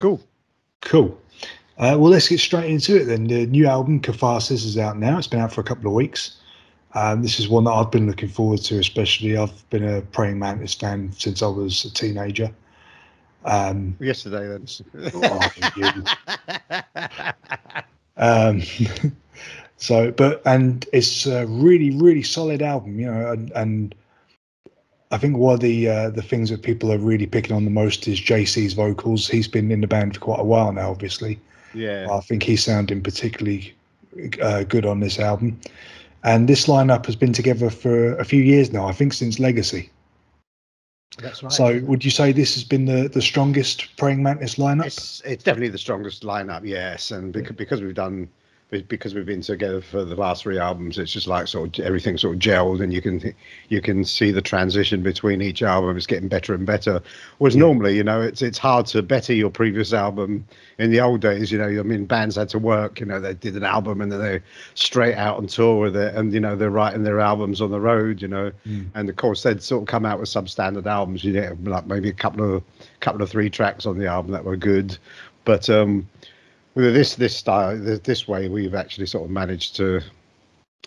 Cool. Cool. Well, let's get straight into it then. The new album, Katharsis, is out now. It's been out for a couple of weeks. This is one that I've been looking forward to, especially. I've been a Praying Mantis fan since I was a teenager. Yesterday, then. And it's a really, really solid album, you know, and I think one of the things that people are really picking on the most is JC's vocals. He's been in the band for quite a while now, obviously. Yeah. I think he's sounding particularly good on this album. And this lineup has been together for a few years now, I think since Legacy. That's right. So would you say this has been the strongest Praying Mantis lineup? It's definitely the strongest lineup, yes. And because we've been together for the last 3 albums, it's just like sort of everything sort of gelled, and you can see the transition between each album is getting better and better. Whereas normally, you know, it's hard to better your previous album. In the old days, you know, I mean, bands had to work. You know, they did an album and then they straight out on tour with it, and you know, they're writing their albums on the road. You know, and of course they'd sort of come out with substandard albums. You know, like maybe a couple of 3 tracks on the album that were good, but with this style, this way, we've actually sort of managed to,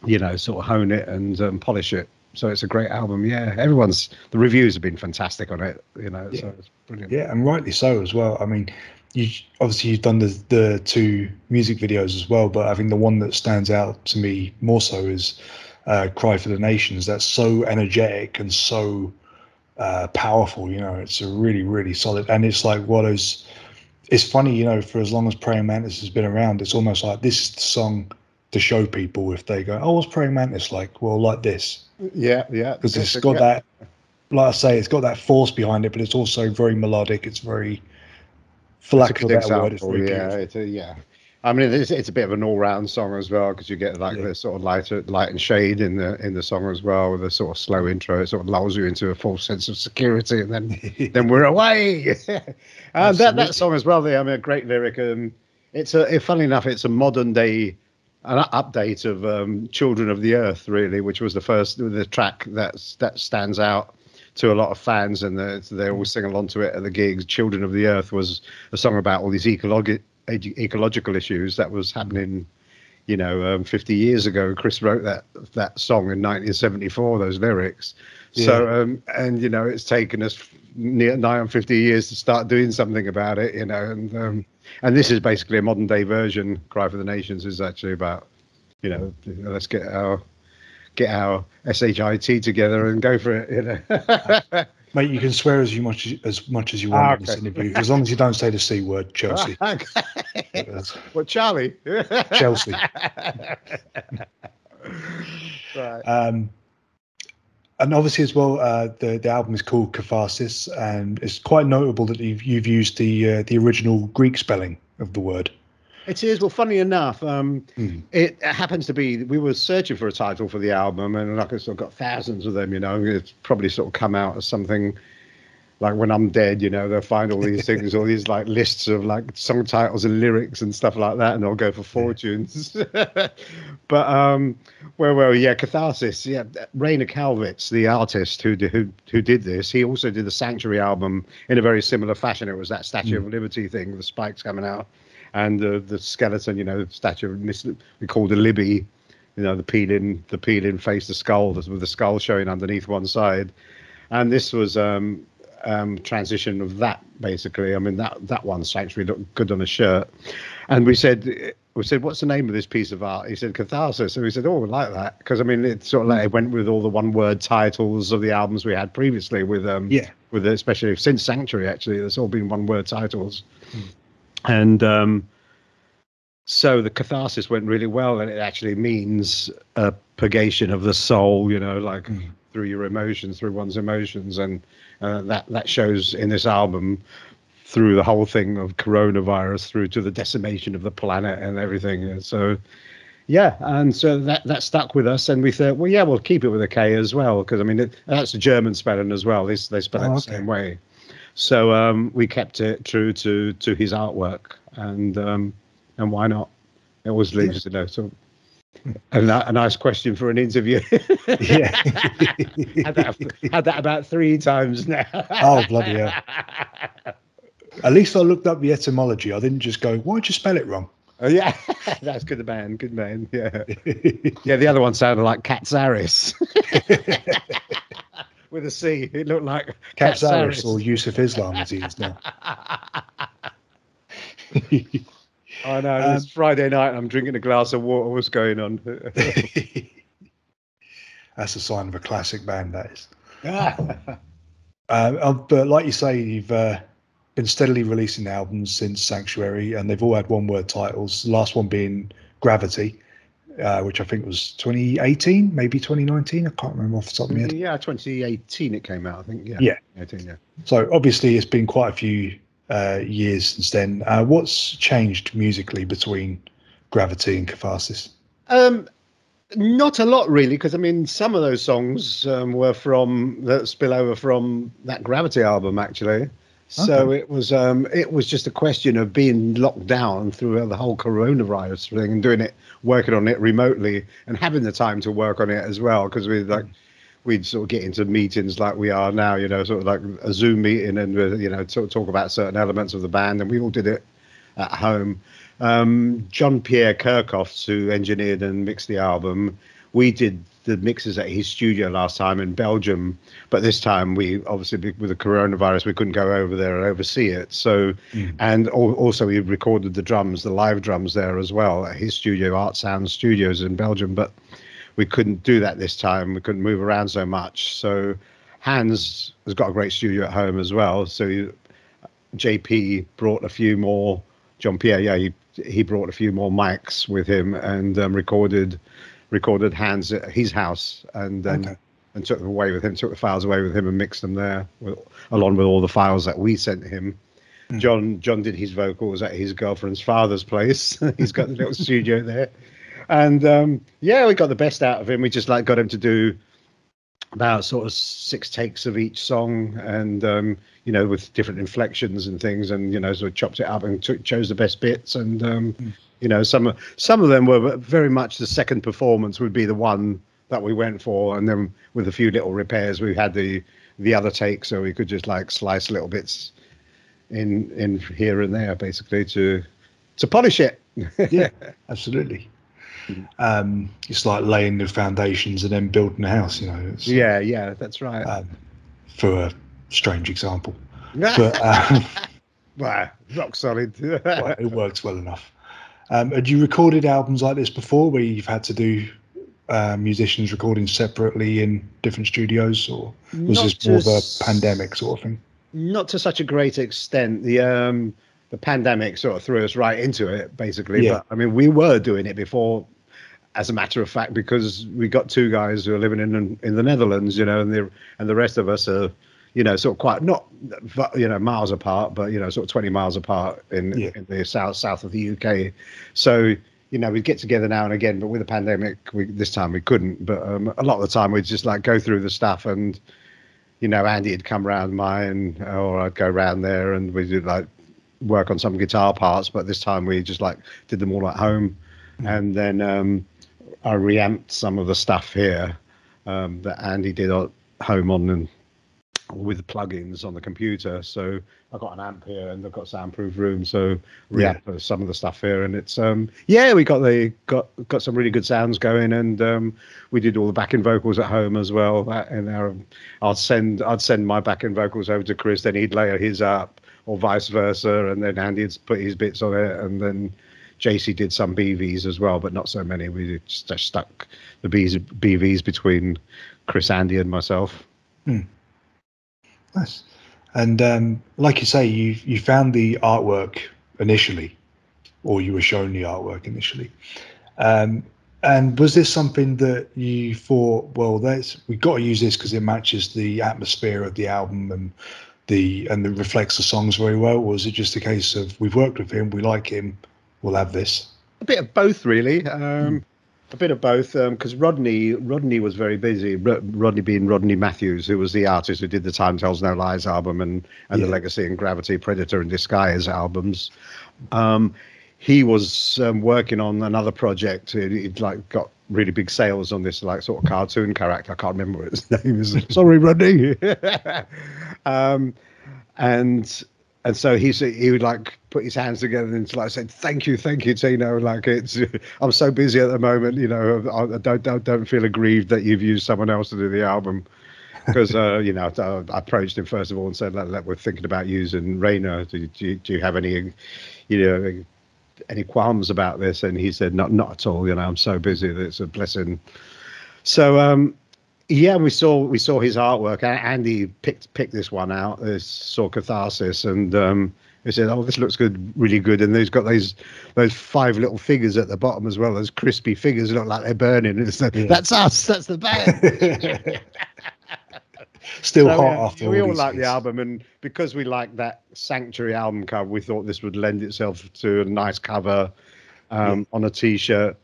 you know, sort of hone it and polish it. So it's a great album. Yeah, the reviews have been fantastic on it. You know, so it's brilliant. Yeah, and rightly so as well. I mean, you've done the 2 music videos as well, but I think the one that stands out to me more so is "Cry for the Nations." That's so energetic and so powerful. You know, it's a really, really solid, and it's like it's funny, you know, for as long as Praying Mantis has been around, it's almost like this is the song to show people if they go, oh, what's Praying Mantis like? Well, like this. Yeah. Because it's got that, like I say, it's got that force behind it, but it's also very melodic. It's very, for lack of a better word, it's very beautiful. I mean, it's a bit of an all-round song as well, because you get like the sort of light and shade in the song as well, with a sort of slow intro. It sort of lulls you into a false sense of security, and then we're away. That song as well. I mean, a great lyric. Funnily enough, it's a modern day an update of Children of the Earth, really, which was the track that stands out to a lot of fans, and they always sing along to it at the gigs. Children of the Earth was a song about all these ecological issues that was happening, you know, 50 years ago. Chris wrote that song in 1974, those lyrics. So and you know, it's taken us nigh on 50 years to start doing something about it, you know, and this is basically a modern day version. Cry for the Nations is actually about, you know, let's get our SHIT together and go for it, you know. Mate, you can swear as much as you want in this interview, as long as you don't say the C word, Chelsea. What, Charlie? Chelsea. Right. And obviously as well, the album is called Katharsis, and it's quite notable that you've used the original Greek spelling of the word. It is. Well, funny enough, it happens to be, we were searching for a title for the album, and like I sort of got thousands of them, you know. It's probably sort of come out as something like When I'm Dead, you know, they'll find all these things, all these like lists of like song titles and lyrics and stuff like that, and they'll go for fortunes. But where were we? Yeah, Katharsis. Yeah, Rainer Kalvitz, the artist who did this, he also did the Sanctuary album in a very similar fashion. It was that Statue of Liberty thing with the spikes coming out, and the skeleton, you know, the statue of we called a Libby, you know, the peeling face, the skull with the skull showing underneath one side, and this was transition of that, basically. I mean, that one Sanctuary looked good on a shirt, and we said, what's the name of this piece of art? He said Katharsis. So we said, oh, we like that, because I mean, it's sort of like it went with all the one-word titles of the albums we had previously with especially since Sanctuary. Actually, there's all been one-word titles. And so the Katharsis went really well, and it actually means a purgation of the soul, you know, like through your emotions, through one's emotions, and that shows in this album through the whole thing of coronavirus through to the decimation of the planet and everything. And so, yeah, and so that stuck with us, and we thought, well, yeah, we'll keep it with a K as well, because I mean that's a German spelling as well. They spell it the same way. So we kept it true to his artwork, and why not? It always leaves, you know. So, and a nice question for an interview. Yeah, had that about 3 times now. Oh, bloody hell. At least I looked up the etymology. I didn't just go, why'd you spell it wrong? Oh yeah, that's good man, good man. Yeah, yeah. The other one sounded like Katharsis with a C. It looked like Katharsis, or Katharsis. Yusuf Islam as he is now. I know. It's Friday night. I'm drinking a glass of water. What's going on? That's a sign of a classic band, that is. But like you say, you've been steadily releasing albums since Sanctuary, and they've all had one-word titles. The last one being Gravity, which I think was 2018, maybe 2019. I can't remember off the top of my head. Yeah, 2018 it came out, I think. Yeah. Yeah. 18, yeah. So obviously it's been quite a few years since then. What's changed musically between Gravity and Katharsis? Not a lot, really, because I mean, some of those songs were from that spill over from that Gravity album, actually. So it was just a question of being locked down through the whole coronavirus thing and working on it remotely and having the time to work on it as well, because we'd sort of get into meetings like we are now, sort of like a Zoom meeting, and sort of talk about certain elements of the band, and we all did it at home. John Pierre Kirchhoffs, who engineered and mixed the album, we did the mixes at his studio last time in Belgium, but this time we obviously, with the coronavirus, we couldn't go over there and oversee it. So, and also we recorded the live drums there as well at his studio, Art Sound Studios in Belgium, but we couldn't do that this time. We couldn't move around so much. So Hans has got a great studio at home as well. So JP brought a few more, John Pierre, he brought a few more mics with him and recorded Hans at his house, and then and took the files away with him and mixed them there along with all the files that we sent him. John did his vocals at his girlfriend's father's place. He's got the little studio there, and we got the best out of him. We just got him to do about sort of 6 takes of each song, and with different inflections and things, and sort of chopped it up and chose the best bits, and some of them were very much the second performance would be the one that we went for, and then with a few little repairs we had the other take, so we could just slice little bits in here and there, basically to polish it. Yeah, absolutely. It's like laying the foundations and then building a house, Yeah, that's right. For a strange example, but well, rock solid. Well, it works well enough. Had you recorded albums like this before, where you've had to do musicians recording separately in different studios, or was this more of a pandemic sort of thing? Not to such a great extent. The pandemic sort of threw us right into it, basically. Yeah. But I mean, we were doing it before, as a matter of fact, because we got 2 guys who are living in the Netherlands, and the rest of us are, sort of quite not, miles apart, but sort of 20 miles apart in the south of the UK. So we'd get together now and again, but with the pandemic, this time we couldn't. But a lot of the time we'd just go through the stuff, and Andy would come round mine, or I'd go round there, and we did work on some guitar parts. But this time we just did them all at home, and then I reamped some of the stuff here that Andy did at home and with plugins on the computer. So I've got an amp here, and I've got a soundproof room, so reamp some of the stuff here, and it's we got some really good sounds going, and we did all the backing vocals at home as well, and I'd send my backing vocals over to Chris, then he'd layer his up, or vice versa, and then Andy'd put his bits on it, and then JC did some BVs as well, but not so many. We just stuck the BVs between Chris, Andy, and myself. Nice. And like you say, you found the artwork initially, or you were shown the artwork initially. And was this something that you thought, well, we've got to use this because it matches the atmosphere of the album and it reflects the songs very well? Or was it just a case of, we've worked with him, we like him, we'll have this? A bit of both, really. A bit of both, because Rodney was very busy. Rodney being Rodney Matthews, who was the artist who did the Time Tells No Lies album and the Legacy and Gravity, Predator and Disguise albums. He was working on another project. He'd got really big sales on this sort of cartoon character. I can't remember what his name is. Sorry, Rodney. And And so he would like put his hands together and like said, thank you, Tino. Like I'm so busy at the moment, you know, I don't feel aggrieved that you've used someone else to do the album. Because you know, I approached him first of all and said, we're thinking about using Rainer. Do you have any, you know, any qualms about this? And he said, not at all. You know, I'm so busy that it's a blessing. So yeah, we saw his artwork. Andy picked this one out. Saw Katharsis, and he said, "Oh, this looks good, really good." And he's got those 5 little figures at the bottom as well. Those crispy figures look like they're burning. And that's us. That's the band. Still hot after we all all these like years. the album, and because we like that Sanctuary album cover, we thought this would lend itself to a nice cover on a T-shirt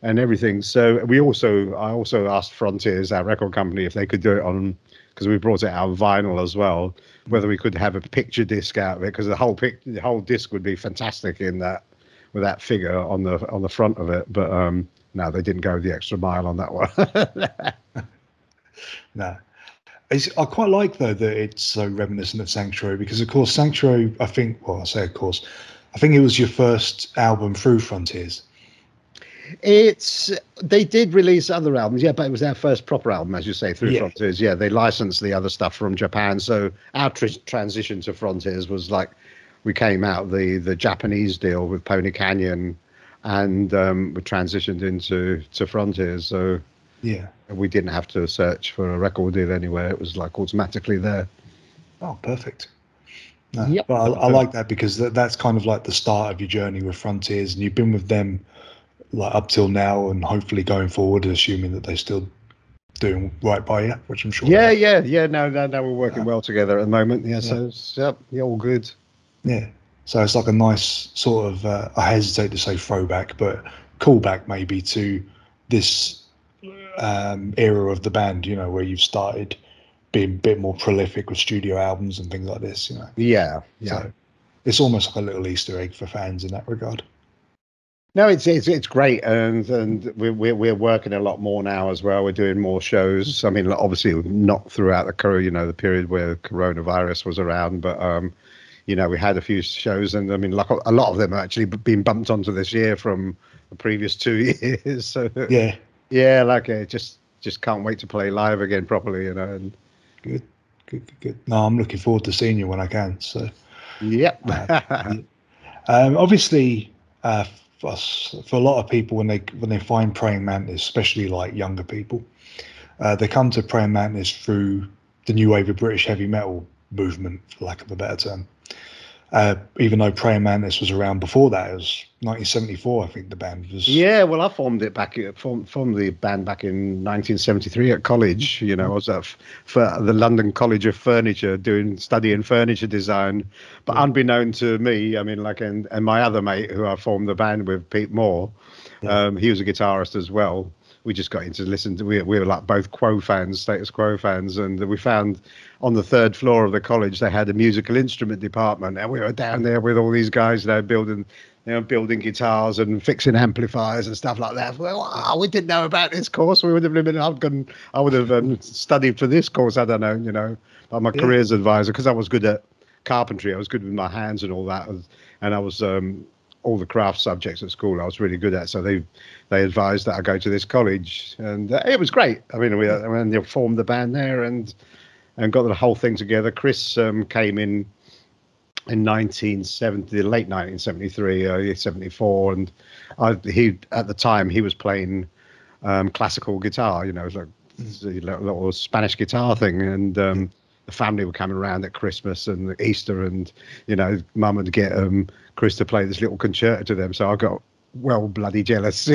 and everything. So I also asked Frontiers, our record company, if they could do it on, because we brought it out on vinyl as well, whether we could have a picture disc out of it, because the whole disc would be fantastic in that, with that figure on the front of it. But no, they didn't go the extra mile on that one. No. I quite like, though, that it's so reminiscent of Sanctuary, because, of course, Sanctuary, I think it was your first album through Frontiers. They did release other albums, yeah, but it was our first proper album, as you say, through Frontiers. Yeah, they licensed the other stuff from Japan. So our transition to Frontiers was like, we came out the Japanese deal with Pony Canyon, and we transitioned into Frontiers. So yeah, we didn't have to search for a record deal anywhere. It was like automatically there. Oh, perfect. No, yep. But I like that, because that's kind of like the start of your journey with Frontiers, and you've been with them like up till now, and hopefully going forward, assuming that they're still doing right by you, which I'm sure. Yeah. No, we're working well together at the moment. Yeah, so all good. Yeah. So it's like a nice sort of, I hesitate to say throwback, but callback maybe to this era of the band, you know, where you've started being a bit more prolific with studio albums and things like this, you know. Yeah. So it's almost like a little Easter egg for fans in that regard. No, it's great, and we're working a lot more now as well. We're doing more shows. I mean, obviously not throughout the period where coronavirus was around, but you know, we had a few shows, and I mean, like a lot of them have actually been bumped onto this year from the previous 2 years. So yeah, like just can't wait to play live again properly, you know. And good. No, I'm looking forward to seeing you when I can. So yep. Obviously. For a lot of people, when they find Praying Mantis, especially like younger people, they come to Praying Mantis through the new wave of British heavy metal movement, for lack of a better term. Even though Praying Mantis was around before that, it was 1974, I think the band was. Yeah, well, I formed the band back in 1973 at college. You know, I was for the London College of Furniture studying furniture design. But unbeknown to me, I mean, like, and my other mate who I formed the band with, Pete Moore, he was a guitarist as well. We just got into listen to, we were like both Status Quo fans, and we found on the 3rd floor of the college they had a musical instrument department, and we were down there with all these guys, building guitars and fixing amplifiers and stuff like that. Well, wow, we didn't know about this course. We would have I would have studied for this course. I don't know, you know. But my careers advisor, because I was good at carpentry, I was good with my hands and all that, and I was all the craft subjects at school I was really good at. So they advised that I go to this college, and it was great. I mean, they formed the band there and got the whole thing together. Chris came in 1970, late 1973, early 74, and he at the time he was playing classical guitar. You know, it was like a little Spanish guitar thing, and the family were coming around at Christmas and Easter, and you know, Mum would get Chris to play this little concerto to them. So I got well bloody jealous.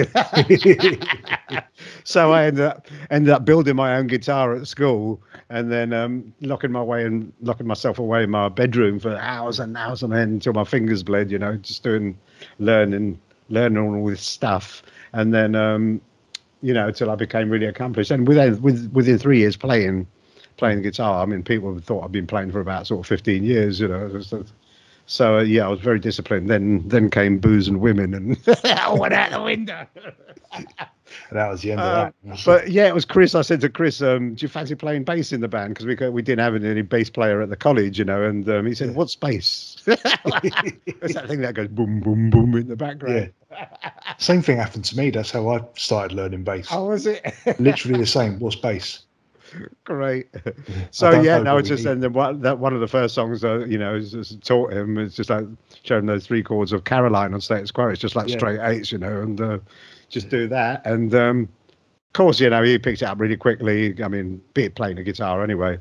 So I ended up building my own guitar at school, and then locking myself away in my bedroom for hours and hours and then until my fingers bled. You know, just learning all this stuff, and then you know, till I became really accomplished. And within 3 years playing the guitar, I mean, people thought I'd been playing for about sort of 15 years. You know. So yeah, I was very disciplined. Then came booze and women, and I went out the window. And that was the end of that. But yeah, it was Chris. I said to Chris, do you fancy playing bass in the band? Because we didn't have any bass player at the college, and he said, what's bass? It's that thing that goes boom, boom, boom in the background. Same thing happened to me. That's how I started learning bass. Oh, was it? Literally the same. What's bass? Great. So it's just, and then one of the first songs, just taught him. It's just like showing those 3 chords of Caroline on Status Quo. It's just like straight eights, and just do that. And of course, he picked it up really quickly. I mean, be it playing a guitar anyway.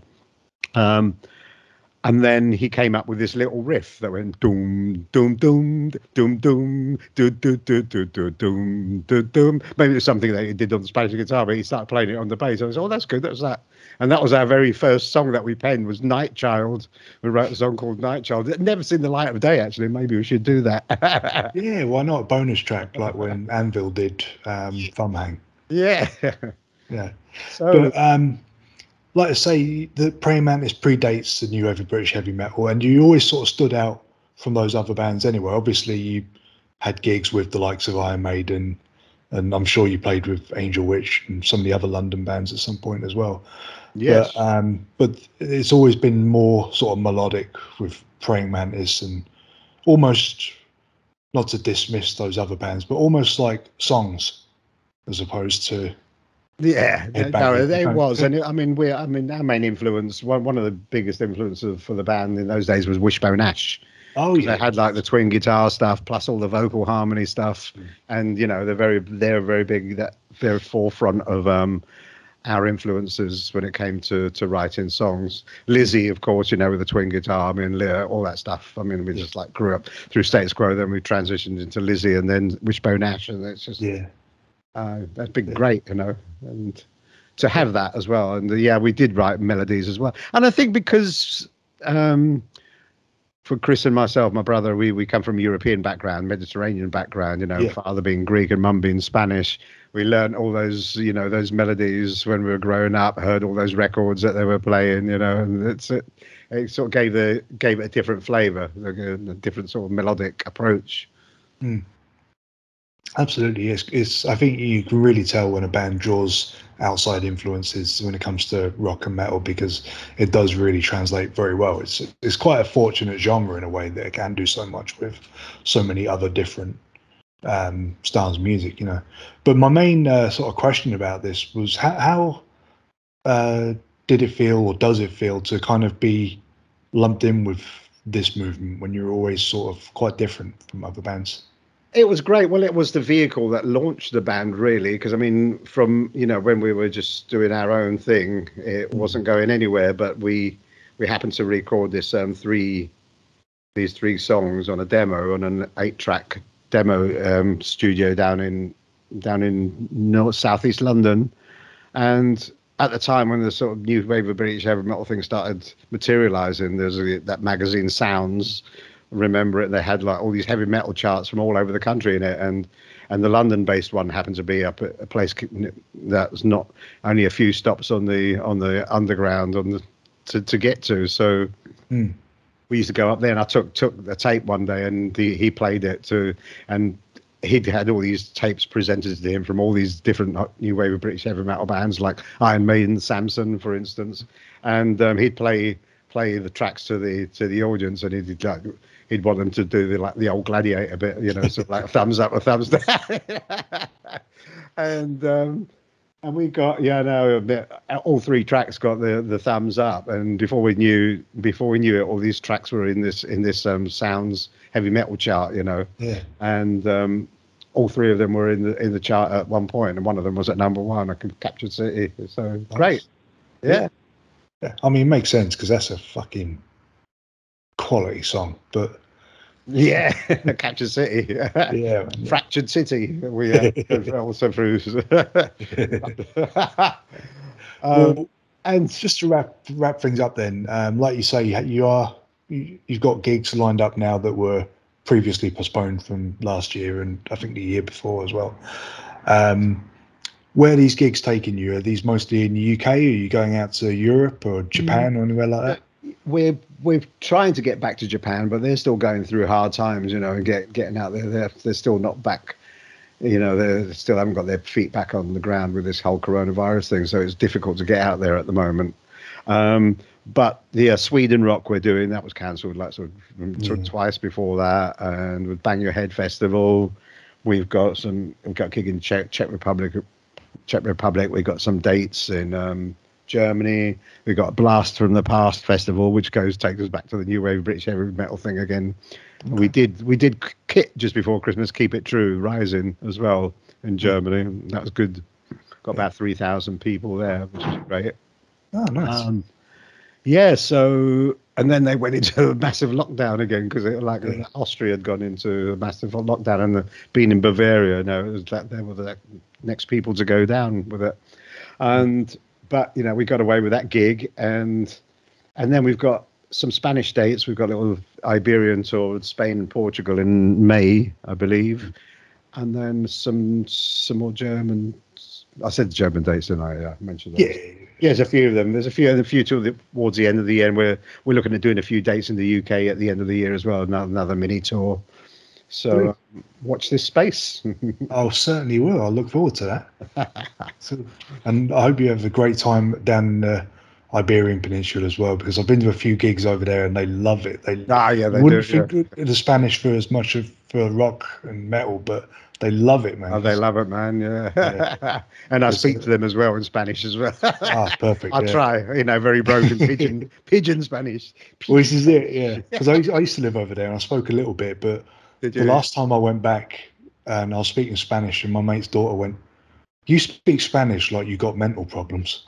And then he came up with this little riff that went doom, doom, doom, doom, doom, do, do, do, do, do, doom, do, doom. Maybe it's something that he did on the Spanish guitar, but he started playing it on the bass. I was, that's good. That's that. And that was our very first song that we penned, was Night Child. We wrote a song called Night Child. It never seen the light of day, actually. Maybe we should do that. Yeah, why not? A bonus track, like when Anvil did Thumb Hang. Yeah. Yeah. So, but, like I say, the Praying Mantis predates the new British heavy metal, and you always sort of stood out from those other bands anyway. Obviously, you had gigs with the likes of Iron Maiden, and I'm sure you played with Angel Witch and some of the other London bands at some point as well. yes. But it's always been more sort of melodic with Praying Mantis, and almost, not to dismiss those other bands, but almost like songs as opposed to... Yeah, no, it was, and our main influence, one of the biggest influences for the band in those days was Wishbone Ash. Oh yeah, they had like the twin guitar stuff plus all the vocal harmony stuff, and they're very big. That they're forefront of our influences when it came to writing songs. Lizzie, of course, with the twin guitar, all that stuff. We just like grew up through Status Quo, then we transitioned into Lizzie, and then Wishbone Ash, and it's just that's been great, and to have that as well. And we did write melodies as well. And I think because for Chris and myself, my brother, we come from European background, Mediterranean background, father being Greek and mum being Spanish. We learned all those, those melodies when we were growing up, heard all those records that they were playing, and it sort of gave it a different flavor, a different sort of melodic approach. Absolutely, it's. I think you can really tell when a band draws outside influences when it comes to rock and metal, because it does really translate very well. It's quite a fortunate genre in a way that it can do so much with so many other different styles of music, But my main sort of question about this was how did it feel, or does it feel, to kind of be lumped in with this movement when you're always sort of quite different from other bands? It was great. Well, it was the vehicle that launched the band, really, because from when we were just doing our own thing, it wasn't going anywhere. But we happened to record these 3 songs on a demo, on an 8-track demo studio down in southeast London. And at the time when the sort of new wave of British heavy metal thing started materializing, there's that magazine Sounds. Remember it? They had like all these heavy metal charts from all over the country in it, and the London-based one happened to be up at a place that was not only a few stops on the underground to get to. So we used to go up there, and I took the tape one day, and he played it and he'd had all these tapes presented to him from all these different new wave of British heavy metal bands, like Iron Maiden, Samson, for instance, and he'd play the tracks to the audience, and he'd want them to do the old Gladiator bit, sort of like a thumbs up, a thumbs down, and we got all 3 tracks got the thumbs up, and before we knew it, all these tracks were in this Sounds heavy metal chart, and all 3 of them were in the chart at one point, and one of them was at number 1. I could Captured City, so nice. Great, yeah. It makes sense, because that's a fucking quality song. But Captured City, yeah, Fractured City, we also through. And just to wrap things up, then, like you say, you've got gigs lined up now that were previously postponed from last year, and I think the year before as well. Where are these gigs taking you? Are these mostly in the UK? Are you going out to Europe or Japan or anywhere like that? We're trying to get back to Japan, but they're still going through hard times, and getting out there. They're still not back you know, they still haven't got their feet back on the ground with this whole coronavirus thing, so it's difficult to get out there at the moment. But the Sweden Rock we're doing, that was cancelled like twice before that, and with Bang Your Head Festival, we've got a gig in Czech Republic. We've got some dates in Germany. We've got Blast from the Past Festival, which takes us back to the new wave British heavy metal thing again. Okay. We did Kit just before Christmas, Keep It True, Rising as well in Germany. That was good. Got about 3,000 people there, which is great. Oh, nice. Yeah, so, and then they went into a massive lockdown again because Austria had gone into a massive lockdown, and being in Bavaria, it was that they were the next people to go down with it. But you know, we got away with that gig, and then we've got some Spanish dates. We've got a little Iberian tour with Spain and Portugal in May, I believe, and then some more German. I said German dates, didn't I? Yeah, I mentioned those. Yeah. Yeah, there's a few of them. There's a few towards the end of the year, and we're looking at doing a few dates in the UK at the end of the year as well. Another mini tour. So watch this space. I certainly will. I look forward to that. And I hope you have a great time down in the Iberian Peninsula as well, because I've been to a few gigs over there and they love it. They wouldn't think the Spanish for as much for rock and metal, but they love it, man. Oh, they love it, man. Yeah. And I speak to them as well in Spanish as well. Perfect. I try, very broken pigeon Spanish. Well, this is it, yeah. Because I used to live over there and I spoke a little bit, but the last time I went back and I was speaking Spanish, and my mate's daughter went, "You speak Spanish like you got mental problems."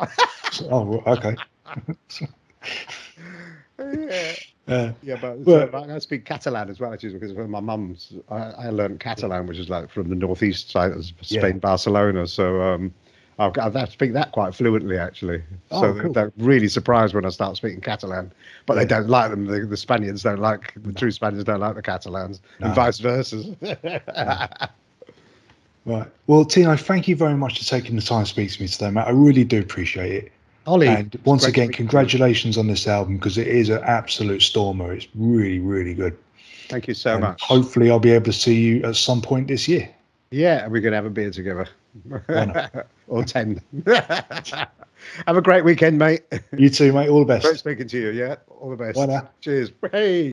So, okay. But I speak Catalan as well, actually, because my mum's. I learned Catalan, which is like from the northeast side of Spain, Barcelona. So I have to speak that quite fluently, actually. So cool. They're really surprised when I start speaking Catalan, but they don't like them. The Spaniards don't like the true Spaniards don't like the Catalans, and vice versa. Right. Well, Tino, thank you very much for taking the time to speak to me today, mate. I really do appreciate it. Ollie, and once again, congratulations on this album, because it is an absolute stormer. It's really, really good. Thank you so much. Hopefully I'll be able to see you at some point this year. Yeah, and we're going to have a beer together. Or 10. Have a great weekend, mate. You too, mate. All the best. Great speaking to you. Yeah, all the best. Bye now. Cheers. Hey.